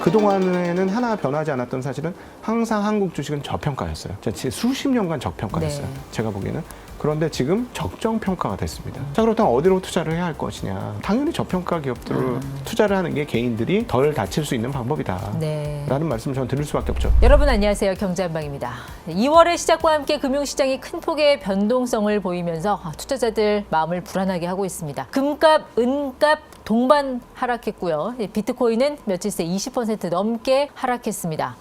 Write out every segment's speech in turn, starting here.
그동안에는 하나 변하지 않았던 사실은 항상 한국 주식은 저평가였어요. 수십 년간 저평가였어요. 네. 제가 보기에는. 그런데 지금 적정평가가 됐습니다. 자, 그렇다면 어디로 투자를 해야 할 것이냐. 당연히 저평가 기업들을 투자를 하는 게 개인들이 덜 다칠 수 있는 방법이다. 네. 라는 말씀을 저는 드릴 수밖에 없죠. 여러분 안녕하세요. 경제한방입니다. 2월의 시작과 함께 금융시장이 큰 폭의 변동성을 보이면서 투자자들 마음을 불안하게 하고 있습니다. 금값, 은값 동반 하락했고요. 비트코인은 며칠 새 20% 넘게 하락했습니다.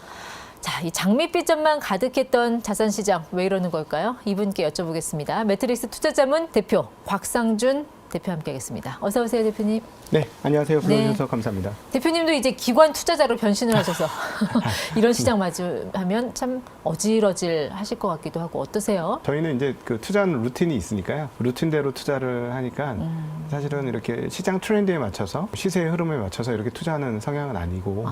자, 이 장밋빛 전만 가득했던 자산시장 왜 이러는 걸까요? 이분께 여쭤보겠습니다. 매트릭스 투자자문 대표 곽상준 대표 함께하겠습니다. 어서 오세요, 대표님. 네, 안녕하세요. 불러주셔서 네. 감사합니다. 대표님도 이제 기관 투자자로 변신을 하셔서 이런 시장 마주하면 참 어질어질 하실 것 같기도 하고 어떠세요? 저희는 이제 그 투자하는 루틴이 있으니까요. 루틴대로 투자를 하니까 사실은 이렇게 시장 트렌드에 맞춰서 시세의 흐름에 맞춰서 이렇게 투자하는 성향은 아니고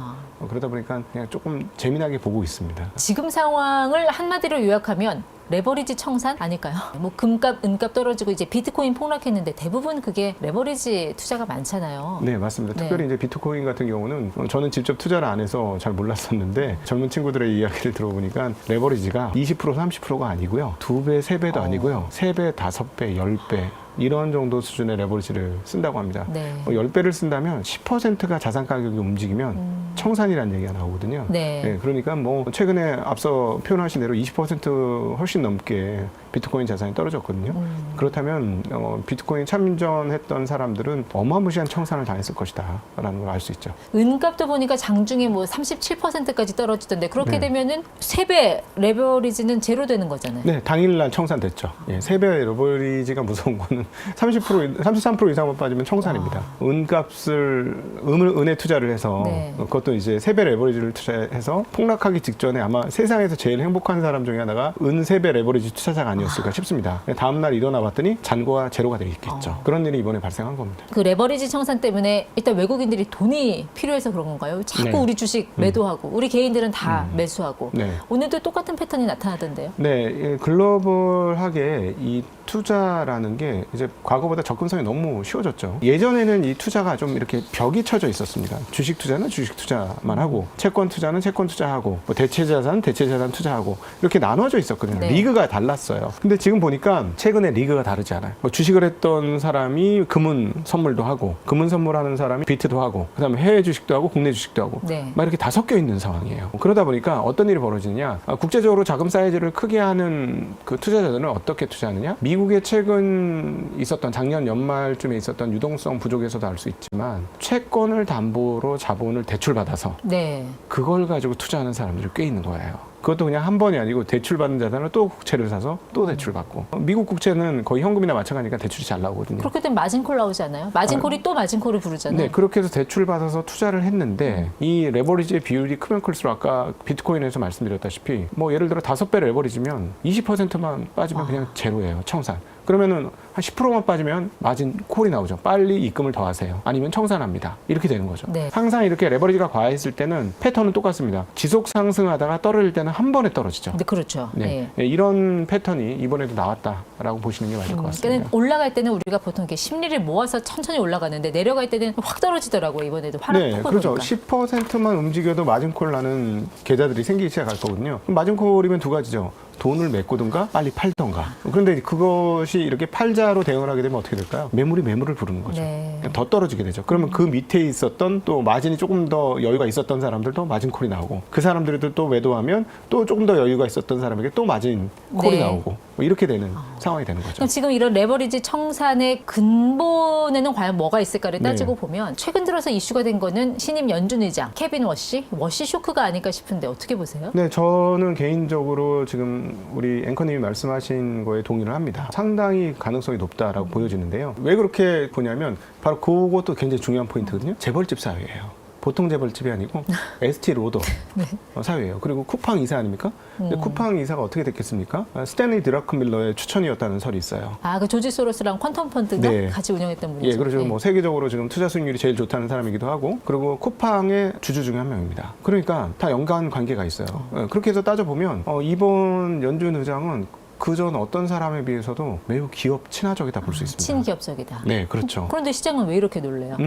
그러다 보니까 그냥 조금 재미나게 보고 있습니다. 지금 상황을 한마디로 요약하면 레버리지 청산 아닐까요? 뭐 금값, 은값 떨어지고 이제 비트코인 폭락했는데 대부분 그게 레버리지 투자가 많잖아요. 네, 맞습니다. 네. 특별히 이제 비트코인 같은 경우는 저는 직접 투자를 안 해서 잘 몰랐었는데 젊은 친구들의 이야기를 들어보니까 레버리지가 20%, 30%가 아니고요. 2배, 3배도 아니고요. 3배, 5배, 10배. 이런 정도 수준의 레버리지를 쓴다고 합니다. 네. 10배를 쓴다면 10%가 자산 가격이 움직이면 청산이라는 얘기가 나오거든요. 네. 그러니까 뭐 최근에 앞서 표현하신 대로 20% 훨씬 넘게 비트코인 자산이 떨어졌거든요. 그렇다면 비트코인 참전했던 사람들은 어마무시한 청산을 당했을 것이다 라는 걸 알 수 있죠. 은값도 보니까 장중에 뭐 37%까지 떨어지던데 그렇게 네. 되면은 3배 레버리지는 제로 되는 거잖아요. 네, 당일날 청산됐죠. 3배 레버리지가 무서운 거는 33% 이상만 빠지면 청산입니다. 은에 투자를 해서 네. 그것도 이제 3배 레버리지를 투자해서 폭락하기 직전에 아마 세상에서 제일 행복한 사람 중에 하나가 은 3배 레버리지 투자자가 아니었을까 싶습니다. 다음날 일어나 봤더니 잔고가 제로가 되어 있겠죠. 그런 일이 이번에 발생한 겁니다. 그 레버리지 청산 때문에 일단 외국인들이 돈이 필요해서 그런 건가요? 자꾸 네. 우리 주식 매도하고 우리 개인들은 다 매수하고 네. 오늘도 똑같은 패턴이 나타나던데요. 네, 글로벌하게 이 투자라는 게 이제 과거보다 접근성이 너무 쉬워졌죠. 예전에는 이 투자가 좀 이렇게 벽이 쳐져 있었습니다. 주식 투자는 주식 투자만 하고, 채권 투자는 채권 투자하고, 뭐 대체 자산 투자하고 이렇게 나눠져 있었거든요. 네. 리그가 달랐어요. 근데 지금 보니까 최근에 리그가 다르지 않아요. 뭐 주식을 했던 사람이 금은 선물도 하고, 금은 선물하는 사람이 비트도 하고, 그다음에 해외 주식도 하고, 국내 주식도 하고, 네. 막 이렇게 다 섞여 있는 상황이에요. 그러다 보니까 어떤 일이 벌어지느냐? 국제적으로 자금 사이즈를 크게 하는 그 투자자들은 어떻게 투자하느냐? 미국에 최근 있었던 작년 연말쯤에 있었던 유동성 부족에서도 알 수 있지만 채권을 담보로 자본을 대출받아서 네. 그걸 가지고 투자하는 사람들이 꽤 있는 거예요. 그것도 그냥 한 번이 아니고 대출받은 자산을 또 국채를 사서 또 대출받고, 미국 국채는 거의 현금이나 마찬가지니까 대출이 잘 나오거든요. 그렇게 되면 마진콜 나오지 않아요? 마진콜이 또 마진콜을 부르잖아요. 네, 그렇게 해서 대출받아서 투자를 했는데 이 레버리지의 비율이 크면 클수록 아까 비트코인에서 말씀드렸다시피 뭐 예를 들어 5배 레버리지면 20%만 빠지면 그냥 제로예요. 청산. 그러면은 한 10%만 빠지면 마진 콜이 나오죠. 빨리 입금을 더 하세요. 아니면 청산합니다. 이렇게 되는 거죠. 네. 항상 이렇게 레버리지가 과했을 때는 패턴은 똑같습니다. 지속 상승하다가 떨어질 때는 한 번에 떨어지죠. 네, 그렇죠. 네. 이런 패턴이 이번에도 나왔다라고 보시는 게 맞을 것 같습니다. 그러니까 올라갈 때는 우리가 보통 이렇게 심리를 모아서 천천히 올라가는데 내려갈 때는 확 떨어지더라고요. 이번에도 네, 폭을 그렇죠. 보니까. 10%만 움직여도 마진콜 나는 계좌들이 생기기 시작할 거거든요. 그럼 마진콜이면 두 가지죠. 돈을 메꾸든가 빨리 팔던가. 그런데 그것이 이렇게 팔자로 대응을 하게 되면 어떻게 될까요? 매물을 부르는 거죠. 네. 더 떨어지게 되죠. 그러면 그 밑에 있었던 또 마진이 조금 더 여유가 있었던 사람들도 마진콜이 나오고, 그 사람들도 또 매도하면 또 조금 더 여유가 있었던 사람에게 또 마진콜이 네. 나오고, 뭐 이렇게 되는 상황이 되는 거죠. 그럼 지금 이런 레버리지 청산의 근본에는 과연 뭐가 있을까를 따지고 보면 최근 들어서 이슈가 된 거는 신임 연준 의장 케빈 워시 쇼크가 아닐까 싶은데 어떻게 보세요? 네, 저는 개인적으로 지금 우리 앵커님이 말씀하신 거에 동의를 합니다. 상당히 가능성이 높다라고 보여지는데요. 왜 그렇게 보냐면 바로 그것도 굉장히 중요한 포인트거든요. 재벌집 사회예요. 보통 재벌집이 아니고 ST 로더 네. 사회예요. 그리고 쿠팡 이사 아닙니까? 근데 쿠팡 이사가 어떻게 됐겠습니까? 스탠리 드라크밀러의 추천이었다는 설이 있어요. 아, 그 조지 소로스랑 쿼텀 펀드가 네. 같이 운영했던 분이죠. 예, 그렇죠. 네. 뭐 세계적으로 지금 투자 수익률이 제일 좋다는 사람이기도 하고, 그리고 쿠팡의 주주 중에 한 명입니다. 그러니까 다 연관 관계가 있어요. 그렇게 해서 따져보면 이번 연준 의장은 그전 어떤 사람에 비해서도 매우 기업 친화적이다 볼 수 있습니다. 친기업적이다. 네, 그렇죠. 그런데 시장은 왜 이렇게 놀래요?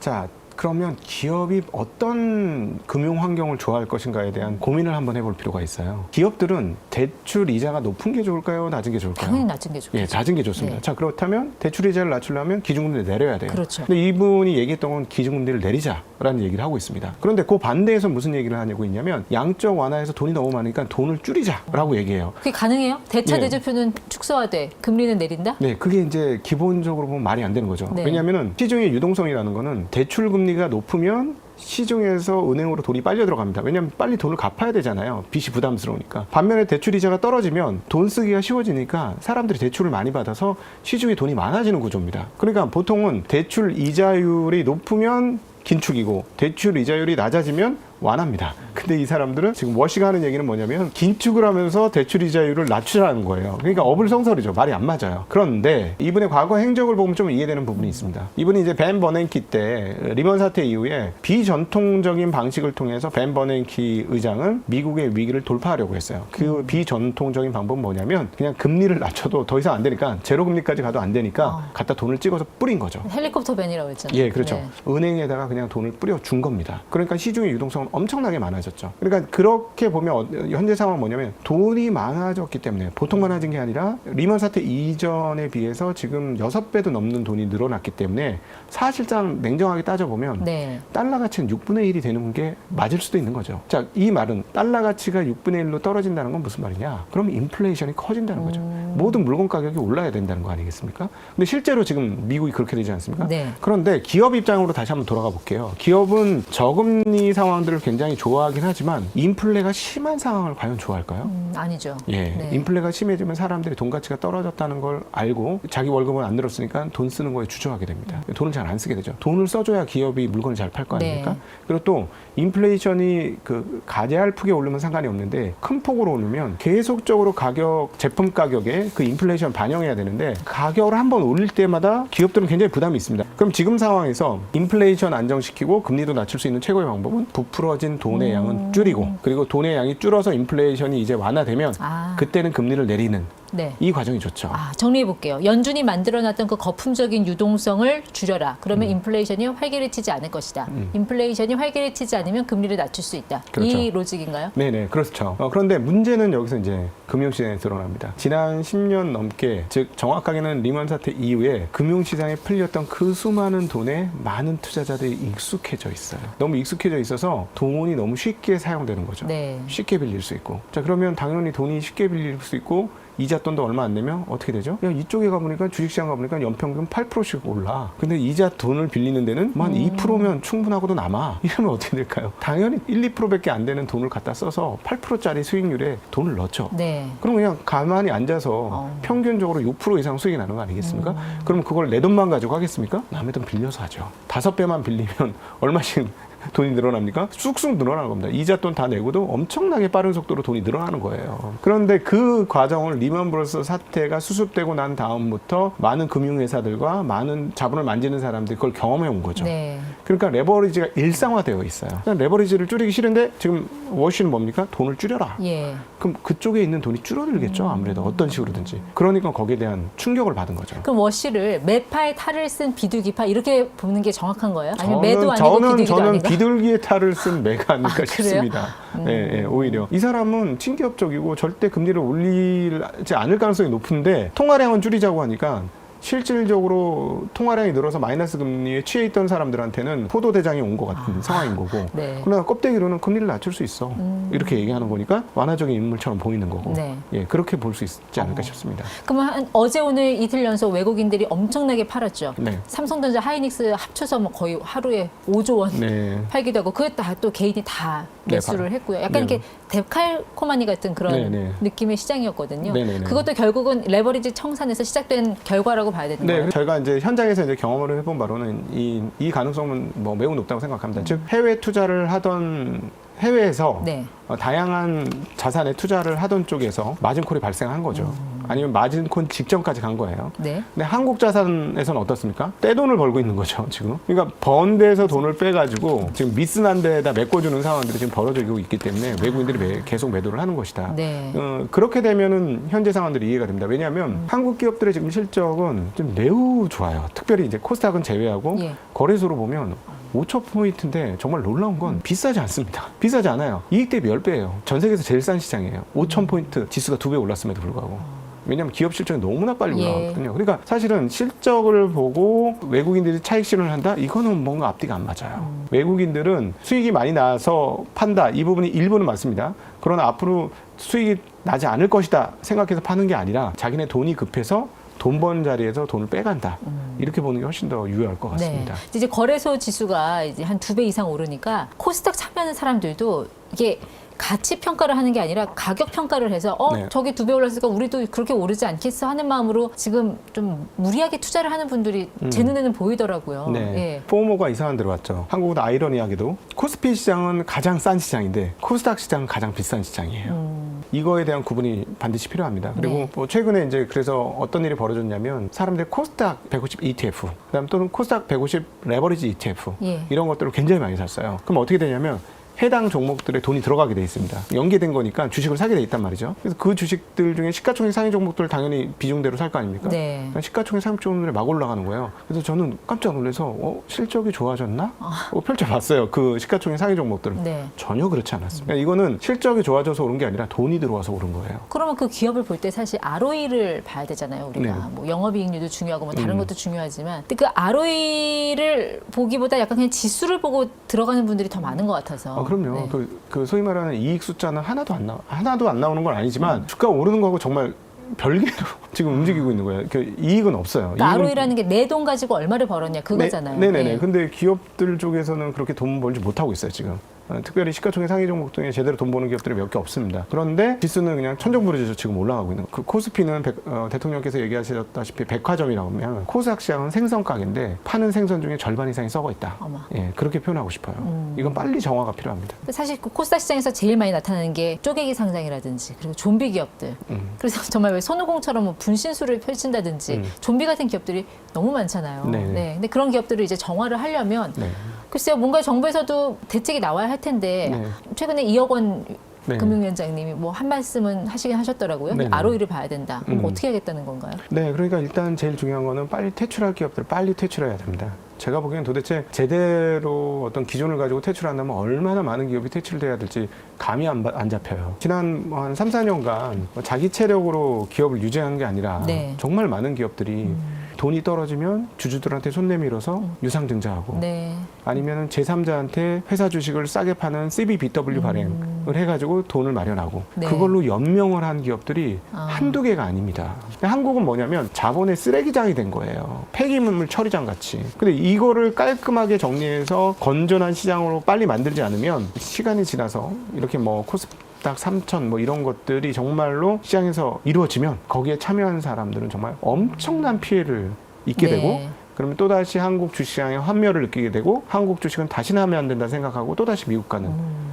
자, 그러면 기업이 어떤 금융 환경을 좋아할 것인가에 대한 고민을 한번 해볼 필요가 있어요. 기업들은 대출 이자가 높은 게 좋을까요? 낮은 게 좋을까요? 당연히 낮은 게 좋겠죠. 예, 낮은 게 좋습니다. 네. 자, 그렇다면 대출 이자를 낮추려면 기준금리를 내려야 돼요. 그렇죠. 근데 이분이 얘기했던 건 기준금리를 내리자라는 얘기를 하고 있습니다. 그런데 그 반대에서 무슨 얘기를 하냐고 있냐면 양적 완화해서 돈이 너무 많으니까 돈을 줄이자라고 얘기해요. 그게 가능해요? 대차 네. 대조표는 축소화돼 금리는 내린다? 네, 그게 이제 기본적으로 보면 말이 안 되는 거죠. 네. 왜냐하면 시중의 유동성이라는 거는 대출 금리가 높으면 시중에서 은행으로 돈이 빨려 들어갑니다. 왜냐하면 빨리 돈을 갚아야 되잖아요. 빚이 부담스러우니까. 반면에 대출 이자가 떨어지면 돈 쓰기가 쉬워지니까 사람들이 대출을 많이 받아서 시중에 돈이 많아지는 구조입니다. 그러니까 보통은 대출 이자율이 높으면 긴축이고 대출 이자율이 낮아지면 완화입니다. 근데 이 사람들은 지금 워시가 하는 얘기는 뭐냐면 긴축을 하면서 대출 이자율을 낮추라는 거예요. 그러니까 어불성설이죠. 말이 안 맞아요. 그런데 이분의 과거 행적을 보면 좀 이해되는 부분이 있습니다. 이분이 이제 벤 버냉키 때 리먼 사태 이후에 비전통적인 방식을 통해서 벤 버냉키 의장은 미국의 위기를 돌파하려고 했어요. 그 비전통적인 방법은 뭐냐면 그냥 금리를 낮춰도 더 이상 안 되니까 제로 금리까지 가도 안 되니까 갖다 돈을 찍어서 뿌린 거죠. 헬리콥터 벤이라고 했잖아요. 예, 그렇죠. 네. 은행에다가 그냥 돈을 뿌려 준 겁니다. 그러니까 시중의 유동성은 엄청나게 많아졌죠. 그러니까 그렇게 보면 현재 상황은 뭐냐면 돈이 많아졌기 때문에 보통 많아진 게 아니라 리먼 사태 이전에 비해서 지금 6배도 넘는 돈이 늘어났기 때문에 사실상 냉정하게 따져보면 네. 달러 가치는 6분의 1이 되는 게 맞을 수도 있는 거죠. 자, 이 말은 달러 가치가 6분의 1로 떨어진다는 건 무슨 말이냐? 그럼 인플레이션이 커진다는 거죠. 모든 물건 가격이 올라야 된다는 거 아니겠습니까? 근데 실제로 지금 미국이 그렇게 되지 않습니까? 네. 그런데 기업 입장으로 다시 한번 돌아가 볼게요. 기업은 저금리 상황들을 굉장히 좋아하긴 하지만 인플레가 심한 상황을 과연 좋아할까요? 아니죠. 예, 네. 인플레가 심해지면 사람들이 돈 가치가 떨어졌다는 걸 알고 자기 월급은 안 늘었으니까 돈 쓰는 거에 주저하게 됩니다. 돈을 잘 안 쓰게 되죠. 돈을 써줘야 기업이 물건을 잘 팔 거 아닙니까? 네. 그리고 또 인플레이션이 그 가제할프게 오르면 상관이 없는데 큰 폭으로 오르면 계속적으로 제품 가격에 그 인플레이션 반영해야 되는데 가격을 한번 올릴 때마다 기업들은 굉장히 부담이 있습니다. 그럼 지금 상황에서 인플레이션 안정시키고 금리도 낮출 수 있는 최고의 방법은 부풀어진 돈의 양은 줄이고 그리고 돈의 양이 줄어서 인플레이션이 이제 완화되면 그때는 금리를 내리는 네. 이 과정이 좋죠. 정리해 볼게요. 연준이 만들어놨던 그 거품적인 유동성을 줄여라. 그러면 인플레이션이 활기를 않을 것이다. 인플레이션이 활기를 않으면 금리를 낮출 수 있다. 그렇죠. 이 로직인가요? 네네, 그렇죠. 그런데 문제는 여기서 이제 금융시장에 드러납니다. 지난 10년 넘게, 즉 정확하게는 리먼 사태 이후에 금융시장에 풀렸던 그 수많은 돈에 많은 투자자들이 익숙해져 있어요. 너무 익숙해져 있어서 돈이 너무 쉽게 사용되는 거죠. 네. 쉽게 빌릴 수 있고. 자, 그러면 당연히 돈이 쉽게 빌릴 수 있고 이자 돈도 얼마 안 내면 어떻게 되죠? 야, 이쪽에 가보니까 주식시장 가보니까 연평균 8%씩 올라. 근데 이자 돈을 빌리는 데는 한 2%면 충분하고도 남아. 이러면 어떻게 될까요? 당연히 1, 2%밖에 안 되는 돈을 갖다 써서 8%짜리 수익률에 돈을 넣죠. 네. 그럼 그냥 가만히 앉아서 평균적으로 6% 이상 수익이 나는 거 아니겠습니까? 그럼 그걸 내 돈만 가지고 하겠습니까? 남의 돈 빌려서 하죠. 5배만 빌리면 얼마씩 돈이 늘어납니까? 쑥쑥 늘어나는 겁니다. 이자 돈 다 내고도 엄청나게 빠른 속도로 돈이 늘어나는 거예요. 그런데 그 과정을 리먼 브러더스 사태가 수습되고 난 다음부터 많은 금융회사들과 많은 자본을 만지는 사람들이 그걸 경험해 온 거죠. 네. 그러니까 레버리지가 일상화되어 있어요. 레버리지를 줄이기 싫은데 지금 워시는 뭡니까? 돈을 줄여라. 예. 그럼 그쪽에 있는 돈이 줄어들겠죠. 아무래도 어떤 식으로든지. 그러니까 거기에 대한 충격을 받은 거죠. 그럼 워시를 매파에 탈을 쓴 비둘기파 이렇게 보는 게 정확한 거예요? 아니면 매도 아니고 비둘기도 저는 아닌가? 비둘기의 탈을 쓴 매가 아닐까 싶습니다. 그래요? 예, 오히려 이 사람은 친기업적이고 절대 금리를 올리지 않을 가능성이 높은데 통화량은 줄이자고 하니까 실질적으로 통화량이 늘어서 마이너스 금리에 취해 있던 사람들한테는 포도대장이 온 것 같은 상황인 거고 네. 그러나 껍데기로는 금리를 낮출 수 있어 이렇게 얘기하는 거니까 완화적인 인물처럼 보이는 거고 네. 예, 그렇게 볼 수 있지 않을까 싶습니다. 그러면 어제 오늘 이틀 연속 외국인들이 엄청나게 팔았죠. 네. 삼성전자, 하이닉스 합쳐서 뭐 거의 하루에 5조 원 네. 팔기도 하고 그게 다 또 개인이 다 네, 매수를 했고요. 약간 네. 이렇게 데칼코마니 같은 그런 네, 네. 느낌의 시장이었거든요. 네, 네, 네. 그것도 결국은 레버리지 청산에서 시작된 결과라고 봐야 되는 네, 거예요. 저희가 이제 현장에서 이제 경험을 해본 바로는 이 가능성은 뭐 매우 높다고 생각합니다. 즉 해외 투자를 하던 해외에서 네. 다양한 자산에 투자를 하던 쪽에서 마진콜이 발생한 거죠. 아니면 마진콜 직전까지 간 거예요. 네. 근데 한국 자산에서는 어떻습니까? 떼돈을 벌고 있는 거죠, 지금. 그러니까 번 데에서 돈을 빼가지고 지금 미스난 데에다 메꿔주는 상황들이 지금 벌어지고 있기 때문에 외국인들이 계속 매도를 하는 것이다. 네. 그렇게 되면은 현재 상황들이 이해가 됩니다. 왜냐하면 한국 기업들의 지금 실적은 좀 매우 좋아요. 특별히 이제 코스닥은 제외하고 예. 거래소로 보면 5,000포인트인데 정말 놀라운 건 비싸지 않습니다. 비싸지 않아요. 이익 대비 10배예요. 전 세계에서 제일 싼 시장이에요. 5,000포인트 지수가 2배 올랐음에도 불구하고. 왜냐하면 기업 실적이 너무나 빨리 올라가거든요. 그러니까 사실은 실적을 보고 외국인들이 차익 실현을 한다? 이거는 뭔가 앞뒤가 안 맞아요. 외국인들은 수익이 많이 나서 판다. 이 부분이 일부는 맞습니다. 그러나 앞으로 수익이 나지 않을 것이다 생각해서 파는 게 아니라 자기네 돈이 급해서 돈 버는 자리에서 돈을 빼간다. 이렇게 보는 게 훨씬 더 유효할 것 같습니다. 네. 이제 거래소 지수가 이제 한 2배 이상 오르니까 코스닥 참여하는 사람들도 이게 가치 평가를 하는 게 아니라 가격 평가를 해서 네. 저기 2배 올랐으니까 우리도 그렇게 오르지 않겠어 하는 마음으로 지금 좀 무리하게 투자를 하는 분들이 제 눈에는 보이더라고요. 네. 예. 포모가 이상한 데로 왔죠. 한국은 아이러니하게도 코스피 시장은 가장 싼 시장인데 코스닥 시장은 가장 비싼 시장이에요. 이거에 대한 구분이 반드시 필요합니다. 그리고 네. 뭐 최근에 이제 그래서 어떤 일이 벌어졌냐면 사람들이 코스닥 150 ETF, 그다음 또는 코스닥 150 레버리지 ETF 예. 이런 것들을 굉장히 많이 샀어요. 그럼 어떻게 되냐면 해당 종목들에 돈이 들어가게 돼 있습니다. 연계된 거니까 주식을 사게 돼 있단 말이죠. 그래서 그 주식들 중에 시가총액 상위 종목들을 당연히 비중대로 살 거 아닙니까? 네. 시가총액 상위 종목들이 막 올라가는 거예요. 그래서 저는 깜짝 놀라서 실적이 좋아졌나? 펼쳐봤어요. 그 시가총액 상위 종목들은. 네. 전혀 그렇지 않았습니다. 이거는 실적이 좋아져서 오른 게 아니라 돈이 들어와서 오른 거예요. 그러면 그 기업을 볼 때 사실 ROE를 봐야 되잖아요. 우리가 네. 뭐 영업이익률도 중요하고 뭐 다른 것도 중요하지만, 근데 그 ROE를 보기보다 약간 그냥 지수를 보고 들어가는 분들이 더 많은 것 같아서. 그럼요. 네. 그 소위 말하는 이익 숫자는 하나도 안 나오는 건 아니지만 주가 오르는 거하고 정말 별개로 지금 움직이고 있는 거예요. 그 이익은 없어요. 그러니까 ROE라는 게 내 돈 가지고 얼마를 벌었냐 그거잖아요. 네네네. 예. 근데 기업들 쪽에서는 그렇게 돈 벌지 못하고 있어요, 지금. 특별히 시가총액 상위 종목 중에 제대로 돈 버는 기업들이 몇 개 없습니다. 그런데 지수는 그냥 천정부르짖어 지금 올라가고 있는 거예요. 그 코스피는 대통령께서 얘기하셨다시피 백화점이라고 하면 코스닥 시장은 생선가게인데 파는 생선 중에 절반 이상이 썩어 있다. 어머. 예, 그렇게 표현하고 싶어요. 이건 빨리 정화가 필요합니다. 근데 사실 그 코스닥 시장에서 제일 많이 나타나는 게 쪼개기 상장이라든지 그리고 좀비 기업들. 그래서 정말 왜 손오공처럼 뭐 분신술을 펼친다든지 좀비 같은 기업들이 너무 많잖아요. 네. 네. 근데 그런 기업들을 이제 정화를 하려면 네. 글쎄요, 뭔가 정부에서도 대책이 나와야 할 텐데 네. 최근에 2억 원 네. 금융위원장님이 뭐 한 말씀은 하시긴 하셨더라고요. 네네. ROE를 봐야 된다. 그럼 어떻게 하겠다는 건가요? 네, 그러니까 일단 제일 중요한 거는 빨리 퇴출할 기업들 빨리 퇴출해야 됩니다. 제가 보기엔 도대체 제대로 어떤 기존을 가지고 퇴출한다면 얼마나 많은 기업이 퇴출돼야 될지 감이 안 잡혀요. 지난 한 3, 4년간 자기 체력으로 기업을 유지한 게 아니라 네. 정말 많은 기업들이 돈이 떨어지면 주주들한테 손 내밀어서 유상증자하고 네. 아니면 제3자한테 회사 주식을 싸게 파는 CBBW 발행을 해가지고 돈을 마련하고 네. 그걸로 연명을 한 기업들이 한두 개가 아닙니다. 근데 한국은 뭐냐면 자본의 쓰레기장이 된 거예요. 폐기물 처리장 같이. 근데 이거를 깔끔하게 정리해서 건전한 시장으로 빨리 만들지 않으면 시간이 지나서 이렇게 뭐 코스닥 3,000 뭐 이런 것들이 정말로 시장에서 이루어지면 거기에 참여한 사람들은 정말 엄청난 피해를 입게 네. 되고 그러면 또다시 한국 주식시장의 환멸을 느끼게 되고 한국 주식은 다시는 하면 안 된다 생각하고 또다시 미국 가는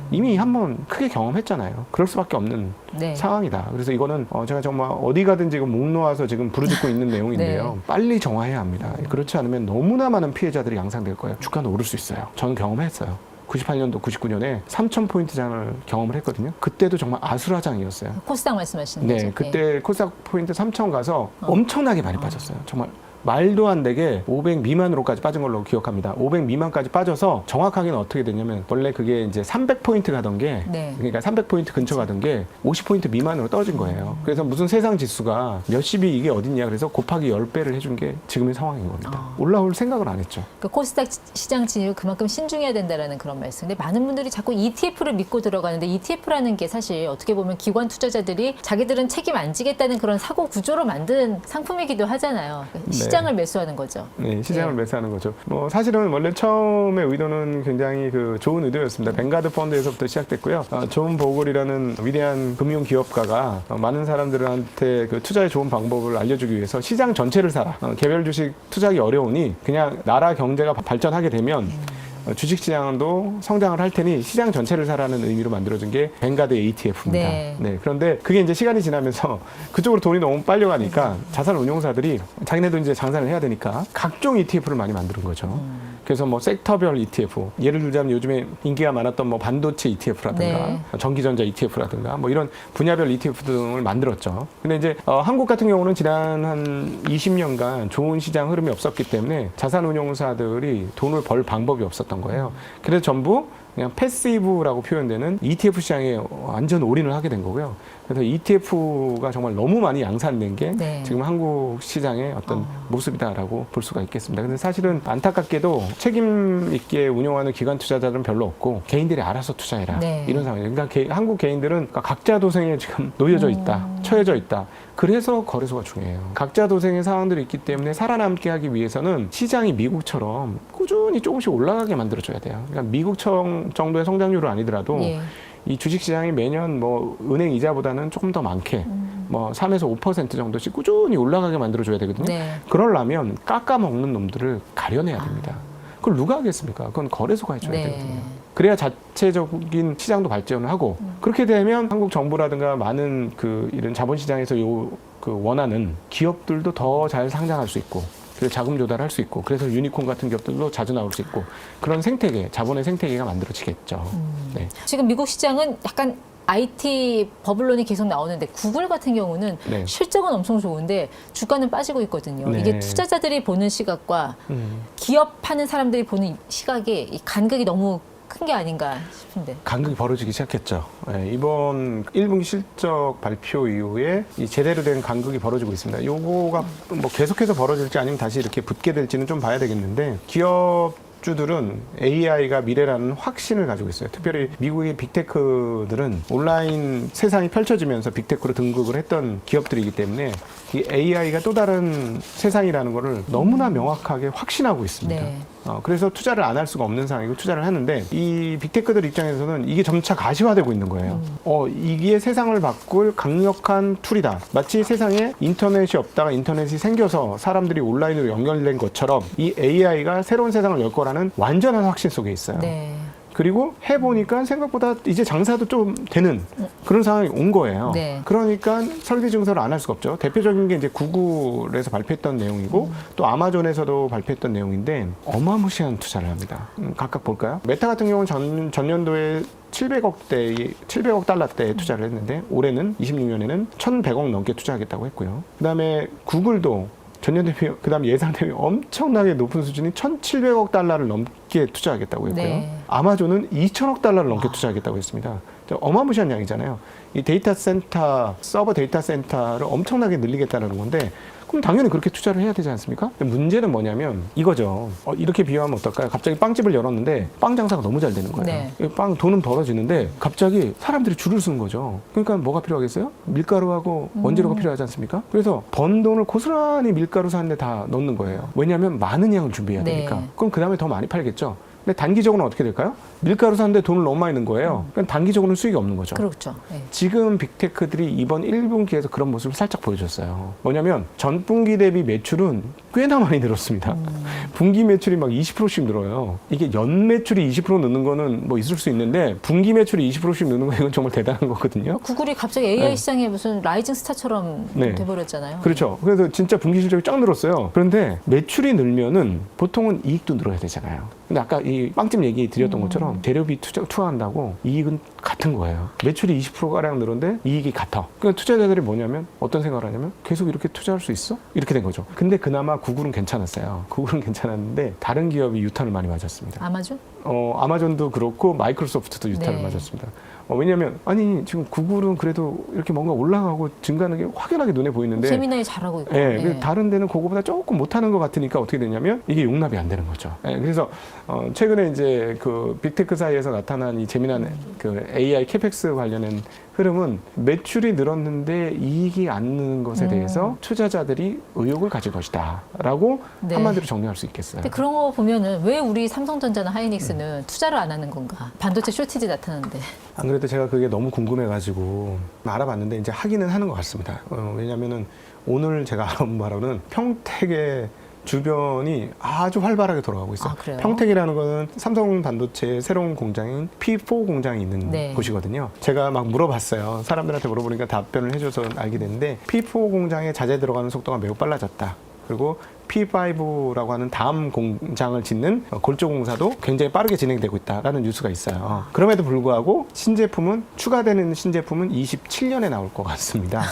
이미 한번 크게 경험했잖아요. 그럴 수밖에 없는 네. 상황이다. 그래서 이거는 제가 정말 어디 가든 지금 목 놓아서 지금 부르짖고 있는 내용인데요. 네. 빨리 정화해야 합니다. 그렇지 않으면 너무나 많은 피해자들이 양상될 거예요. 주가는 오를 수 있어요. 저는 경험했어요. 98년도, 99년에 3,000포인트 장을 경험을 했거든요. 그때도 정말 아수라장이었어요. 코스닥 말씀하시는 네, 거죠? 그때 코스닥 포인트 3,000 가서 엄청나게 많이 빠졌어요. 정말 말도 안 되게 500 미만으로까지 빠진 걸로 기억합니다. 500 미만까지 빠져서 정확하게는 어떻게 됐냐면 원래 그게 이제 300포인트 가던 게 네. 그러니까 300포인트 근처 가던 게 50포인트 미만으로 떨어진 거예요. 그래서 무슨 세상 지수가 몇십이 이게 어딨냐 그래서 곱하기 10배를 해준 게 지금의 상황인 겁니다. 올라올 생각을 안 했죠. 그 코스닥 시장 진입을 그만큼 신중해야 된다라는 그런 말씀. 근데 많은 분들이 자꾸 ETF를 믿고 들어가는데 ETF라는 게 사실 어떻게 보면 기관 투자자들이 자기들은 책임 안 지겠다는 그런 사고 구조로 만든 상품이기도 하잖아요. 네. 시장을 매수하는 거죠. 네, 시장을 네. 매수하는 거죠. 뭐 사실은 원래 처음에 의도는 굉장히 그 좋은 의도였습니다. 뱅가드 펀드에서부터 시작됐고요. 존 보글이라는 위대한 금융 기업가가 많은 사람들한테 그 투자의 좋은 방법을 알려주기 위해서 시장 전체를 사라. 개별 주식 투자하기 어려우니 그냥 나라 경제가 발전하게 되면 주식시장도 성장을 할 테니 시장 전체를 사라는 의미로 만들어진 게 뱅가드 ETF입니다. 네. 그런데 그게 이제 시간이 지나면서 그쪽으로 돈이 너무 빨려가니까 자산 운용사들이 자기네도 이제 장사를 해야 되니까 각종 ETF를 많이 만드는 거죠. 그래서 뭐 섹터별 ETF, 예를 들자면 요즘에 인기가 많았던 뭐 반도체 ETF라든가 네. 전기전자 ETF라든가 뭐 이런 분야별 ETF 등을 만들었죠. 근데 이제 한국 같은 경우는 지난 한 20년간 좋은 시장 흐름이 없었기 때문에 자산운용사들이 돈을 벌 방법이 없었던 거예요. 그래서 전부 그냥 패시브라고 표현되는 ETF 시장에 완전 올인을 하게 된 거고요. 그래서 ETF가 정말 너무 많이 양산된 게 네. 지금 한국 시장의 어떤 모습이다라고 볼 수가 있겠습니다. 근데 사실은 안타깝게도 책임 있게 운용하는 기관 투자자들은 별로 없고 개인들이 알아서 투자해라. 네. 이런 상황이에요. 그러니까 한국 개인들은 각자 도생에 지금 놓여져 있다. 처해져 있다. 그래서 거래소가 중요해요. 각자 도생의 상황들이 있기 때문에 살아남게 하기 위해서는 시장이 미국처럼 꾸준히 조금씩 올라가게 만들어줘야 돼요. 그러니까 미국 정도의 성장률은 아니더라도 예. 이 주식시장이 매년 뭐 은행 이자보다는 조금 더 많게 뭐 3에서 5% 정도씩 꾸준히 올라가게 만들어줘야 되거든요. 네. 그러려면 깎아먹는 놈들을 가려내야 됩니다. 그걸 누가 하겠습니까? 그건 거래소가 해줘야 네. 되거든요. 그래야 자체적인 시장도 발전을 하고 그렇게 되면 한국 정부라든가 많은 이런 자본시장에서 원하는 기업들도 더 잘 상장할 수 있고 그래서 자금 조달할 수 있고 그래서 유니콘 같은 기업들도 자주 나올 수 있고 그런 생태계, 자본의 생태계가 만들어지겠죠. 네. 지금 미국 시장은 약간 IT 버블론이 계속 나오는데 구글 같은 경우는 네. 실적은 엄청 좋은데 주가는 빠지고 있거든요. 네. 이게 투자자들이 보는 시각과 기업하는 사람들이 보는 시각이 이 간극이 너무 큰 게 아닌가 싶은데. 간극이 벌어지기 시작했죠. 네, 이번 1분기 실적 발표 이후에 제대로 된 간극이 벌어지고 있습니다. 요거가 뭐 계속해서 벌어질지 아니면 다시 이렇게 붙게 될지는 좀 봐야 되겠는데 기업주들은 AI가 미래라는 확신을 가지고 있어요. 특별히 미국의 빅테크들은 온라인 세상이 펼쳐지면서 빅테크로 등극을 했던 기업들이기 때문에 이 AI가 또 다른 세상이라는 것을 너무나 명확하게 확신하고 있습니다. 네. 그래서 투자를 안 할 수가 없는 상황이고 투자를 하는데 이 빅테크들 입장에서는 이게 점차 가시화되고 있는 거예요. 이게 세상을 바꿀 강력한 툴이다. 마치 세상에 인터넷이 없다가 인터넷이 생겨서 사람들이 온라인으로 연결된 것처럼 이 AI가 새로운 세상을 열 거라는 완전한 확신 속에 있어요. 네. 그리고 해보니까 생각보다 이제 장사도 좀 되는 그런 상황이 온 거예요. 네. 그러니까 설비 증설을 안 할 수가 없죠. 대표적인 게 이제 구글에서 발표했던 내용이고 또 아마존에서도 발표했던 내용인데 어마무시한 투자를 합니다. 각각 볼까요? 메타 같은 경우는 전년도에 700억 달러대에 투자를 했는데 올해는 26년에는 1,100억 넘게 투자하겠다고 했고요. 그다음에 구글도 전년 대비 그다음 예상 대비 엄청나게 높은 수준이 1,700억 달러를 넘게 투자하겠다고 했고요. 네. 아마존은 2,000억 달러를 넘게 투자하겠다고 했습니다. 어마무시한 양이잖아요. 이 서버 데이터 센터를 엄청나게 늘리겠다는 건데 그럼 당연히 그렇게 투자를 해야 되지 않습니까? 근데 문제는 뭐냐면 이거죠. 이렇게 비유하면 어떨까요? 갑자기 빵집을 열었는데 빵 장사가 너무 잘 되는 거예요. 네. 빵 돈은 벌어지는데 갑자기 사람들이 줄을 서는 거죠. 그러니까 뭐가 필요하겠어요? 밀가루하고 원재료가 필요하지 않습니까? 그래서 번 돈을 고스란히 밀가루 사는데 다 넣는 거예요. 왜냐하면 많은 양을 준비해야 네. 되니까. 그럼 그 다음에 더 많이 팔겠죠. 근데 단기적으로는 어떻게 될까요? 밀가루 사는데 돈을 너무 많이 넣는 거예요. 그러니까 단기적으로는 수익이 없는 거죠. 그렇죠. 네. 지금 빅테크들이 이번 1분기에서 그런 모습을 살짝 보여줬어요. 뭐냐면 전분기 대비 매출은 꽤나 많이 늘었습니다. 분기 매출이 막 20%씩 늘어요. 이게 연 매출이 20% 늘는 거는 뭐 있을 수 있는데 분기 매출이 20%씩 늘는 거 이건 정말 대단한 거거든요. 구글이 갑자기 AI 네. 시장에 무슨 라이징 스타처럼 네. 돼버렸잖아요. 그렇죠. 그래서 진짜 분기 실적이 쫙 늘었어요. 그런데 매출이 늘면은 보통은 이익도 늘어야 되잖아요. 근데 아까 이 빵집 얘기 드렸던 것처럼 재료비 투하한다고 이익은 같은 거예요. 매출이 20%가량 늘었는데 이익이 같아. 그러니까 투자자들이 뭐냐면 어떤 생각을 하냐면 계속 이렇게 투자할 수 있어? 이렇게 된 거죠. 근데 그나마 구글은 괜찮았어요. 구글은 괜찮았는데 다른 기업이 유탄을 많이 맞았습니다. 아마존? 아마존도 그렇고 마이크로소프트도 유탄을 네. 맞았습니다. 왜냐하면 아니 지금 구글은 그래도 이렇게 뭔가 올라가고 증가하는 게 확연하게 눈에 보이는데 세미나에 잘하고 있고. 예, 예. 다른 데는 그거보다 조금 못하는 것 같으니까 어떻게 되냐면 이게 용납이 안 되는 거죠. 예, 그래서 최근에 이제 그 빅테크 사이에서 나타난 이 재미난 그 AI 캐펙스 관련된 흐름은 매출이 늘었는데 이익이 안 느는 것에 대해서 투자자들이 의욕을 가질 것이다라고 네. 한마디로 정리할 수 있겠어요. 근데 그런 거 보면은 왜 우리 삼성전자나 하이닉스는 투자를 안 하는 건가? 반도체 쇼티지 나타나는데. 안 그래도 제가 그게 너무 궁금해가지고 알아봤는데 이제 하기는 하는 것 같습니다. 왜냐면은 오늘 제가 알아본 바로는 평택의 주변이 아주 활발하게 돌아가고 있어요. 아, 그래요? 평택이라는 거는 삼성 반도체의 새로운 공장인 P4 공장이 있는 네. 곳이거든요. 제가 막 물어봤어요. 사람들한테 물어보니까 답변을 해줘서 알게 됐는데 P4 공장에 자재 들어가는 속도가 매우 빨라졌다. 그리고 P5라고 하는 다음 공장을 짓는 골조 공사도 굉장히 빠르게 진행되고 있다라는 뉴스가 있어요. 그럼에도 불구하고 추가되는 신제품은 27년에 나올 것 같습니다.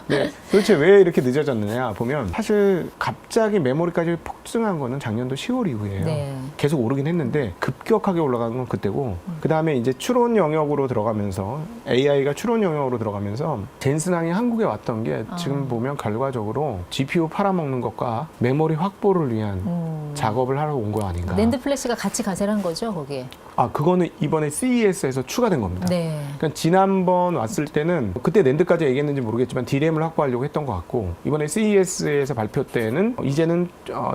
네, 도대체 왜 이렇게 늦어졌느냐 보면 사실 갑자기 메모리까지 폭증한 거는 작년도 10월 이후예요. 네. 계속 오르긴 했는데 급격하게 올라간 건 그때고 그 다음에 이제 추론 영역으로 들어가면서 AI가 추론 영역으로 들어가면서 젠슨항이 한국에 왔던 게 지금 보면 결과적으로 GPU 팔아먹는 것과 메모리 확보를 위한 작업을 하러 온 거 아닌가. 낸드 플래시가 같이 가세를 한 거죠, 거기에. 그거는 이번에 CES에서 추가된 겁니다. 네. 그러니까 지난번 왔을 때는 그때 낸드까지 얘기했는지 모르겠지만 D램을 확보하려고 했던 것 같고 이번에 CES에서 발표 때는 이제는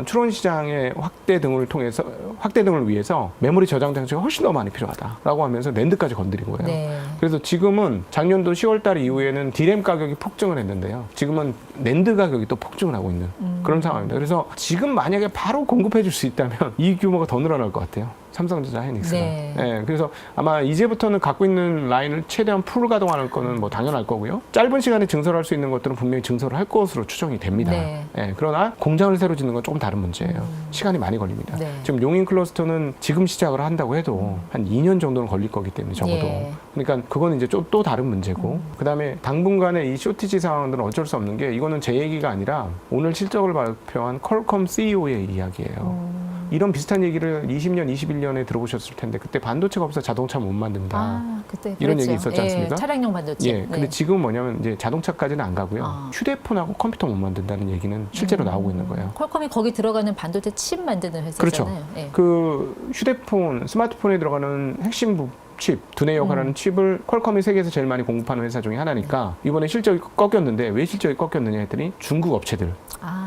추론 시장의 확대 등을 위해서 메모리 저장 장치가 훨씬 더 많이 필요하다라고 하면서 낸드까지 건드린 거예요. 네. 그래서 지금은 작년도 10월달 이후에는 D램 가격이 폭증을 했는데요. 지금은 낸드 가격이 또 폭증을 하고 있는 그런 상황입니다. 그래서 지금 만약에 바로 공급해 줄 수 있다면 이 규모가 더 늘어날 것 같아요. 삼성전자 하이닉스가. 네. 네, 그래서 아마 이제부터는 갖고 있는 라인을 최대한 풀 가동하는 거는 뭐 당연할 거고요. 짧은 시간에 증설할 수 있는 것들은 분명히 증설을 할 것으로 추정이 됩니다. 네. 네, 그러나 공장을 새로 짓는 건 조금 다른 문제예요. 시간이 많이 걸립니다. 네. 지금 용인 클러스터는 지금 시작을 한다고 해도 한 2년 정도는 걸릴 거기 때문에 적어도. 예. 그러니까 그건 이제 좀 또 다른 문제고. 그다음에 당분간의 이 쇼티지 상황들은 어쩔 수 없는 게 이거는 제 얘기가 아니라 오늘 실적을 발표한 퀄컴 CEO의 이야기예요. 이런 비슷한 얘기를 20년, 21년에 들어보셨을 텐데 그때 반도체가 없어 자동차 못 만든다. 그때 이런 그랬죠. 얘기 있었지 않습니까? 차량용 반도체. 예, 근데 지금은 뭐냐면 이제 자동차까지는 안 가고요. 휴대폰하고 컴퓨터 못 만든다는 얘기는 실제로 나오고 있는 거예요. 퀄컴이 거기 들어가는 반도체 칩 만드는 회사잖아요. 그렇죠. 예. 그 휴대폰, 스마트폰에 들어가는 핵심 칩, 두뇌 역할하는 칩을 퀄컴이 세계에서 제일 많이 공급하는 회사 중에 하나니까 이번에 실적이 꺾였는데 왜 실적이 꺾였느냐 했더니 중국 업체들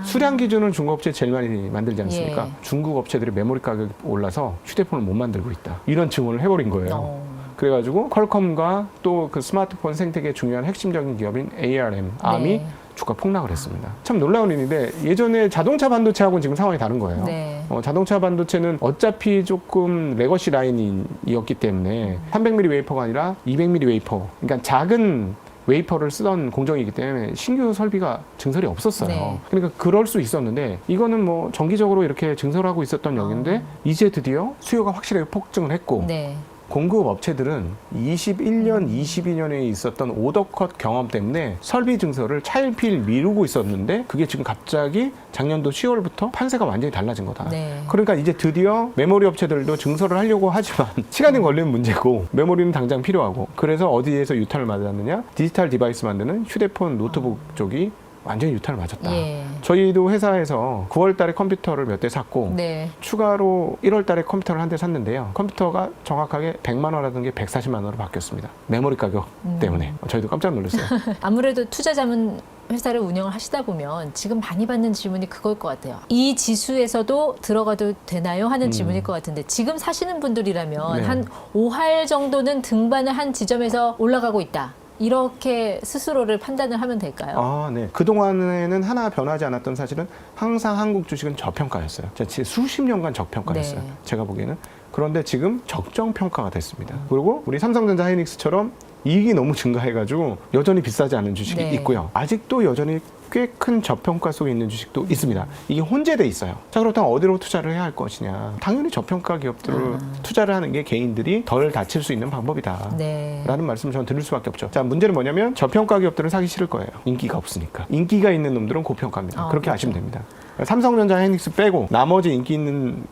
수량 기준은 중국 업체 제일 많이 만들지 않습니까? 예. 중국 업체들이 메모리 가격이 올라서 휴대폰을 못 만들고 있다. 이런 증언을 해버린 거예요. 그래가지고 퀄컴과 또 그 스마트폰 생태계의 중요한 핵심적인 기업인 ARM, ARM이 주가 폭락을 했습니다. 참 놀라운 일인데 예전에 자동차 반도체하고는 지금 상황이 다른 거예요. 네. 자동차 반도체는 어차피 조금 레거시 라인이었기 때문에 300mm 웨이퍼가 아니라 200mm 웨이퍼, 그러니까 작은 웨이퍼를 쓰던 공정이기 때문에 신규 설비가 증설이 없었어요. 네. 그러니까 그럴 수 있었는데 이거는 뭐 정기적으로 이렇게 증설하고 있었던 영역인데 이제 드디어 수요가 확실하게 폭증을 했고 네. 공급 업체들은 21년, 22년에 있었던 오더컷 경험 때문에 설비 증설을 차일피일 미루고 있었는데 그게 지금 갑자기 작년도 10월부터 판세가 완전히 달라진 거다. 네. 그러니까 이제 드디어 메모리 업체들도 증설을 하려고 하지만 시간이 걸리는 문제고 메모리는 당장 필요하고 그래서 어디에서 유탄을 맞았느냐? 디지털 디바이스 만드는 휴대폰, 노트북 쪽이 완전히 유탄을 맞았다. 예. 저희도 회사에서 9월 달에 컴퓨터를 몇 대 샀고 네. 추가로 1월 달에 컴퓨터를 한 대 샀는데요. 컴퓨터가 정확하게 100만 원 하던 게 140만 원으로 바뀌었습니다. 메모리 가격 때문에. 저희도 깜짝 놀랐어요. 아무래도 투자 자문 회사를 운영을 하시다 보면 지금 많이 받는 질문이 그걸 것 같아요. 이 지수에서도 들어가도 되나요? 하는 질문일 것 같은데 지금 사시는 분들이라면 네. 한 5할 정도는 등반을 한 지점에서 올라가고 있다. 이렇게 스스로를 판단을 하면 될까요? 네. 그동안에는 하나 변하지 않았던 사실은 항상 한국 주식은 저평가였어요. 수십 년간 저평가였어요. 네. 제가 보기에는. 그런데 지금 적정평가가 됐습니다. 그리고 우리 삼성전자 하이닉스처럼 이익이 너무 증가해가지고 여전히 비싸지 않은 주식이 네. 있고요. 아직도 여전히 꽤 큰 저평가 속에 있는 주식도 있습니다. 이게 혼재돼 있어요. 자, 그렇다면 어디로 투자를 해야 할 것이냐. 당연히 저평가 기업들을 투자를 하는 게 개인들이 덜 다칠 수 있는 방법이다. 네. 라는 말씀을 저는 드릴 수밖에 없죠. 자, 문제는 뭐냐면 저평가 기업들은 사기 싫을 거예요. 인기가 없으니까. 인기가 있는 놈들은 고평가입니다. 그렇게 그렇죠. 아시면 됩니다. 삼성전자, 하이닉스 빼고 나머지 인기 있는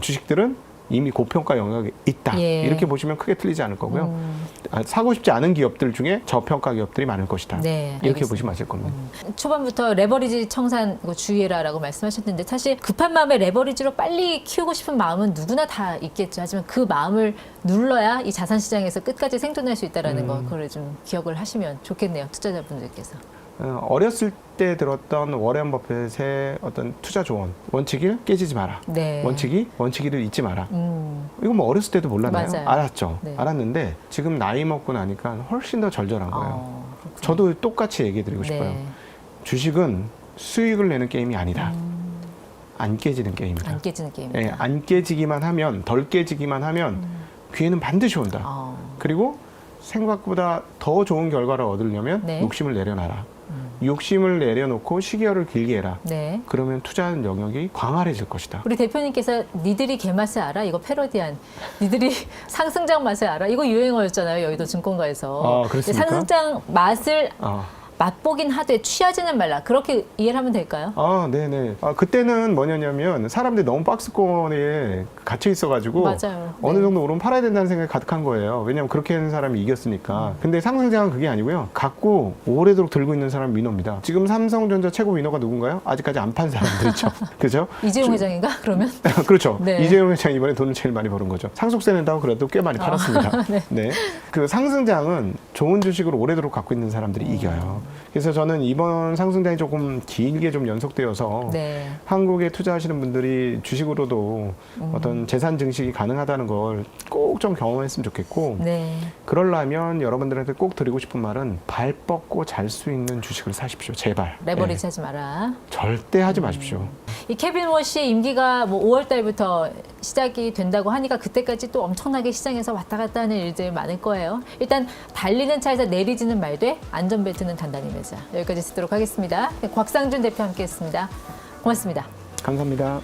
주식들은 이미 고평가 영역에 있다. 예. 이렇게 보시면 크게 틀리지 않을 거고요. 사고 싶지 않은 기업들 중에 저평가 기업들이 많을 것이다. 네, 이렇게 알겠습니다. 보시면 맞을 겁니다. 초반부터 레버리지 청산 주의해라라고 말씀하셨는데 사실 급한 마음에 레버리지로 빨리 키우고 싶은 마음은 누구나 다 있겠죠. 하지만 그 마음을 눌러야 이 자산 시장에서 끝까지 생존할 수 있다라는 거 그걸 좀 기억을 하시면 좋겠네요. 투자자분들께서. 어렸을 때 들었던 워렌 버핏의 어떤 투자 조언 원칙을 깨지지 마라. 네. 원칙을 잊지 마라. 이거 뭐 어렸을 때도 몰랐나요? 맞아요. 알았죠. 네. 알았는데 지금 나이 먹고 나니까 훨씬 더 절절한 거예요. 그렇군요. 저도 똑같이 얘기해 드리고 싶어요. 네. 주식은 수익을 내는 게임이 아니다. 안 깨지는 게임이다. 안 깨지는 게임이다. 예, 안 깨지기만 하면, 덜 깨지기만 하면 기회는 반드시 온다. 그리고 생각보다 더 좋은 결과를 얻으려면 네. 욕심을 내려놔라. 욕심을 내려놓고 시기열을 길게 해라. 네. 그러면 투자하는 영역이 광활해질 것이다. 우리 대표님께서 니들이 개맛을 알아? 이거 패러디한 니들이 상승장 맛을 알아? 이거 유행어였잖아요. 여의도 증권가에서. 그렇습니까? 상승장 맛을 아. 맛보긴 하되 취하지는 말라. 그렇게 이해를 하면 될까요? 네네. 그때는 뭐냐면 사람들이 너무 박스권에 갇혀 있어가지고 맞아요. 어느 네. 정도 오르면 팔아야 된다는 생각이 가득한 거예요. 왜냐하면 그렇게 하는 사람이 이겼으니까. 근데 상승장은 그게 아니고요. 갖고 오래도록 들고 있는 사람이 위너입니다. 지금 삼성전자 최고 위너가 누군가요? 아직까지 안 판 사람들이죠. 그죠? 이재용 회장인가? 그러면? 그렇죠. 네. 이재용 회장이 이번에 돈을 제일 많이 버는 거죠. 상속세 낸다고 그래도 꽤 많이 팔았습니다. 네. 그 상승장은 좋은 주식을 오래도록 갖고 있는 사람들이 이겨요. 그래서 저는 이번 상승장이 조금 길게 좀 연속되어서 네. 한국에 투자하시는 분들이 주식으로도 어떤 재산 증식이 가능하다는 걸 꼭 좀 경험했으면 좋겠고 네. 그러려면 여러분들한테 꼭 드리고 싶은 말은 발 뻗고 잘 수 있는 주식을 사십시오. 제발. 레버리지 네. 하지 마라. 절대 하지 마십시오. 이 케빈 워시의 임기가 뭐 5월 달부터 시작이 된다고 하니까 그때까지 또 엄청나게 시장에서 왔다 갔다 하는 일들이 많을 거예요. 일단 달리는 차에서 내리지는 말되 안전벨트는 단단히 매자. 여기까지 듣도록 하겠습니다. 곽상준 대표 함께했습니다. 고맙습니다. 감사합니다.